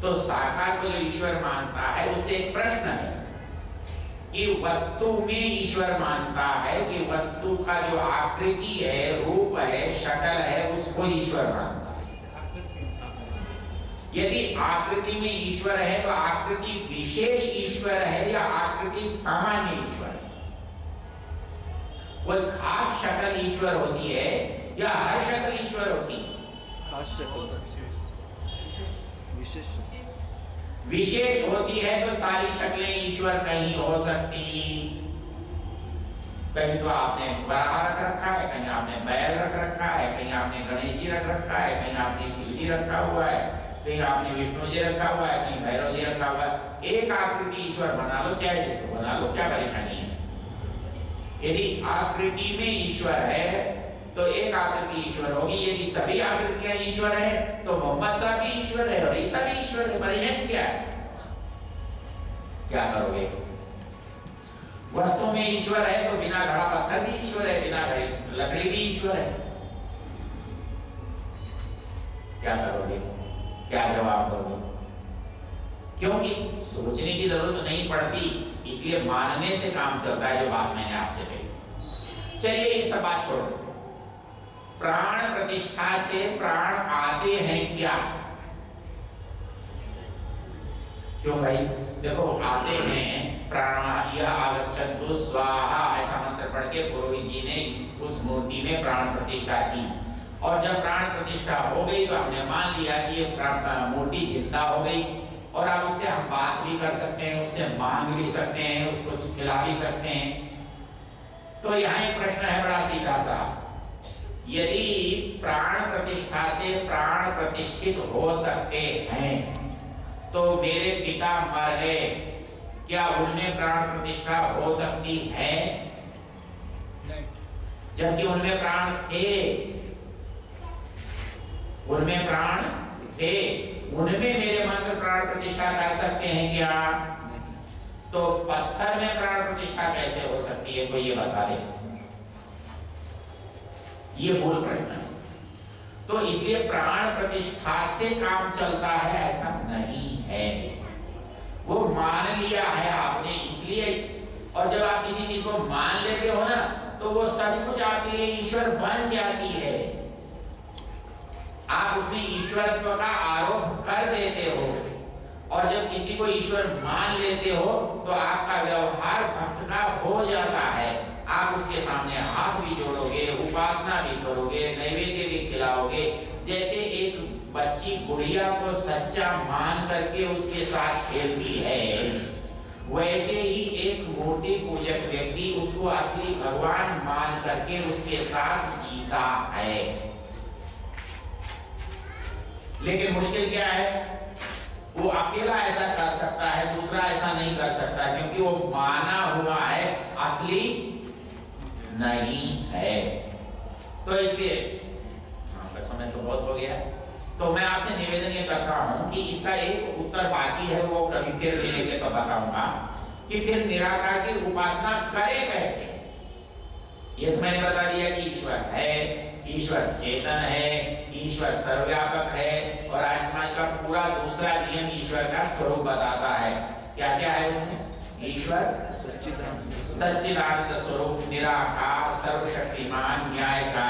तो साकार को जो ईश्वर मानता है उससे एक प्रश्न है कि वस्तु में ईश्वर मानता है कि वस्तु का जो आकृति है, रूप है, शक्ल है, उसको ईश्वर मानता है। यदि आकृति में ईश्वर है तो आकृति विशेष ईश्वर है या आकृति सामान्य ईश्वर है? कोई खास शक्ल ईश्वर होती है या हर शक्ल ईश्वर होती है? खास शक्ल, विशेष होती है तो सारी शक्लें ईश्वर नहीं हो सकती। कहीं तो आपने वराह रख रखा है, कहीं आपने बैल रख रखा है, कहीं आपने गणेश जी रख रखा है, कहीं आपने शिव जी रखा हुआ है, कहीं आपने विष्णु जी रखा हुआ है, कहीं भैरव जी रखा हुआ है। एक आकृति ईश्वर बना लो, चाहे जिसको बना लो, क्या परेशानी है? यदि आकृति में ईश्वर है तो एक आकृति ईश्वर होगी। यदि सभी आकृतियां ईश्वर है तो मोहम्मद साहब भी ईश्वर है और ईसा भी ईश्वर है। परेशानी क्या है? क्या करोगे? वस्तु में ईश्वर है तो बिना घड़ा पत्थर भी ईश्वर है, बिना घड़ी लकड़ी भी ईश्वर है। क्या करोगे? क्या जवाब दोगे? क्योंकि सोचने की जरूरत नहीं पड़ती, इसलिए मानने से काम चलता है। जो बात मैंने आपसे कही, चलिए ये सब बात छोड़ दो। प्राण प्रतिष्ठा से प्राण आते हैं क्या? क्यों भाई? देखो, आते हैं प्राण, यह आगच्छन्तु स्वाहा, ऐसा मंत्र पढ़ के पुरोहित जी ने उस मूर्ति में प्राण प्रतिष्ठा की। और जब प्राण प्रतिष्ठा हो गई तो हमने मान लिया कि ये मूर्ति जिंदा हो गई और अब उससे हम बात भी कर सकते हैं, उससे मांग भी सकते हैं, उसको खिला भी सकते हैं। तो यहाँ एक प्रश्न है बड़ा सीधा सा, यदि प्राण प्रतिष्ठा से प्राण प्रतिष्ठित हो सकते हैं तो मेरे पिता मर गए, क्या उनमें प्राण प्रतिष्ठा हो सकती है? जबकि उनमें प्राण थे, उनमें प्राण थे, उनमें मेरे मंत्र प्राण प्रतिष्ठा कर सकते हैं क्या? तो पत्थर में प्राण प्रतिष्ठा कैसे हो सकती है? कोई ये बता दे। ये मूल प्रश्न है। तो इसलिए प्राण प्रतिष्ठा से काम चलता है ऐसा नहीं है, वो मान लिया है आपने इसलिए। और जब आप किसी चीज को मान लेते हो ना तो वो सचमुच आपके लिए ईश्वर बन जाती है। आप उसमें ईश्वरत्व का आरोप कर देते हो और जब किसी को ईश्वर मान लेते हो तो आपका व्यवहार भक्त का हो जाता है। आप उसके सामने हाथ भी जोड़ोगे, उपासना भी करोगे, नैवेद्य भी खिलाओगे। जैसे एक बच्ची गुड़िया को सच्चा मान करके उसके साथ खेलती है, वैसे ही एक मूर्ति पूजक व्यक्ति उसको असली भगवान मान करके उसके साथ जीता है। लेकिन मुश्किल क्या है? वो अकेला ऐसा कर सकता है, दूसरा ऐसा नहीं कर सकता, क्योंकि वो माना हुआ है, असली नहीं है। तो इसलिए समय तो बहुत हो गया, तो मैं आपसे निवेदन ये करता हूं कि इसका एक उत्तर बाकी है, वो कभी फिर मिलेंगे तो बताऊंगा कि फिर निराकार की उपासना करें कैसे। ये तो मैंने बता दिया कि ईश्वर है, ईश्वर चेतन है, ईश्वर सर्वव्यापक है। और आज का पूरा दूसरा नियम ईश्वर का स्वरूप बताता है। क्या क्या है उसमें? ईश्वर सच्चिदानंद स्वरूप, निराकार, सर्वशक्तिमान, न्यायकारी,